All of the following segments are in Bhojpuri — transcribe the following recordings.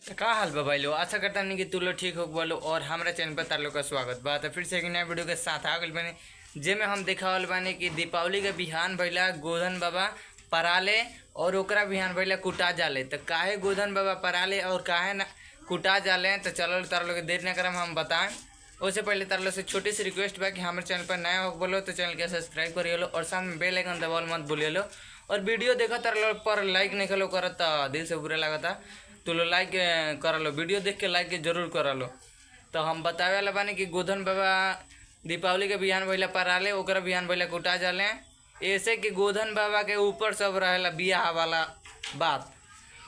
तो का हाल बा भाई लोग, आशा करता नहीं कि तू लोग ठीक हो बोलो। और हमारे चैनल पर तार लोग का स्वागत बा। तो फिर से एक नया वीडियो के साथ आ गए बने, जेमे हम दिखावल बानी कि दीपावली के बिहान भैला गोधन बाबा पराले और ओकरा बिहान भैला कुटा जाले। तो काहे गोधन बाबा पराले और काहे ना कुटा जाले, तो चलो तार लोग देर न करम हम बताएं। उससे पहले तार लोग से छोटी सी रिक्वेस्ट बा कि हमारे चैनल पर नया हो बोलो तो चैनल के सब्सक्राइब करिए लो और साथ में बेल आइकन दबावल मत भूलिए लो। और वीडियो देखो तार लोग पर लाइक नहीं करो करत तो दिल से बुरा लगता, तो लो लाइक करा लो, वीडियो देख के लाइक जरूर करा लो। तो हम बतावे वाला बानी कि गोधन बाबा दीपावली के बिहान भैला पराले ओकरा बिहान भैला कुटा जाले। ऐसे कि गोधन बाबा के ऊपर सब रहेला बियाह वाला बात।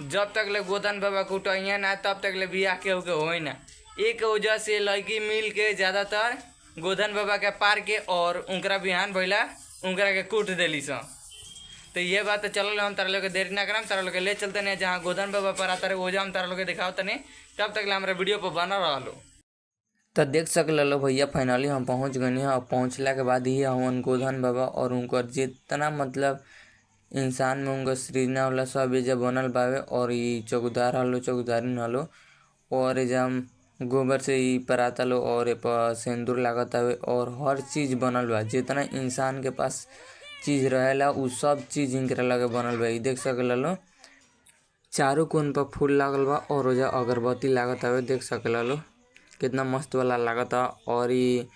जब तक ले गोधन बाबा कुटाइए ना तब तक ले बियाह केहू के होई ना। एक वजह से लड़की मिल के ज़्यादातर गोधन बाबा के पार के और उनकरा बिहान भैला उनकरा के कूट देली स। तो ये बात तो चलो हम तारा लोग के देरी ना करम, तारा लोग के ले चलते नहीं जहाँ गोधन बाबा पर आता रहे वो हम तारा लोग के दिखाओ तनी। तब तक हमारे वीडियो पर बना रहा लो। तो देख सकल लो भैया, फाइनली हम पहुँच गए हैं। और पहुँचला के बाद ही हम गोधन बाबा और उनकर जितना मतलब इंसान में उनका सृजना होला सब ये जब बनल बावे। और ये चौकीदार हलो चौकीदारी हलो और जब गोबर से ही पराता लो और ये पर सिंदूर लागत हवे और हर चीज़ बनल बा। जितना इंसान के पास चीज़ रहेला उ सब चीज़ इनकरा लगे बनल बा। देख सकल लो चारों कोन पर फूल लागल बा और ओजा अगरबत्ती लागत हवे। देख सकल लो कितना मस्त वाला लागत है। और ये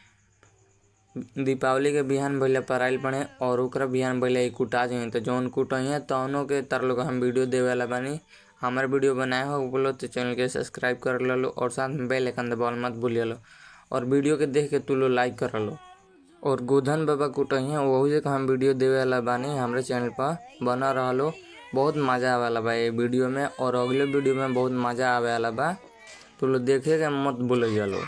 दीपावली के बिहान भैया पराइल पड़े और ओकरा बिहान भैया ये कुटा जाए। तो जौन कुटाइए तौनों के तार लोग हम वीडियो देवे वाला बानी। हमारे वीडियो बनाए हो बोलो तो चैनल के सब्सक्राइब कर लो और साथ में बेल आइकन दबावल मत भूलिए लो। और वीडियो के देख के तू लो लाइक कर लो। और गोधन बाबा कुटाइए वही से हम वीडियो देवे वाला बानी हमारे चैनल पर बना रहा लो। बहुत मज़ा आवे वाला बा ये वीडियो में और अगले वीडियो में बहुत मज़ा आवे वाला बा। तो लो देखे के मत भूल लो।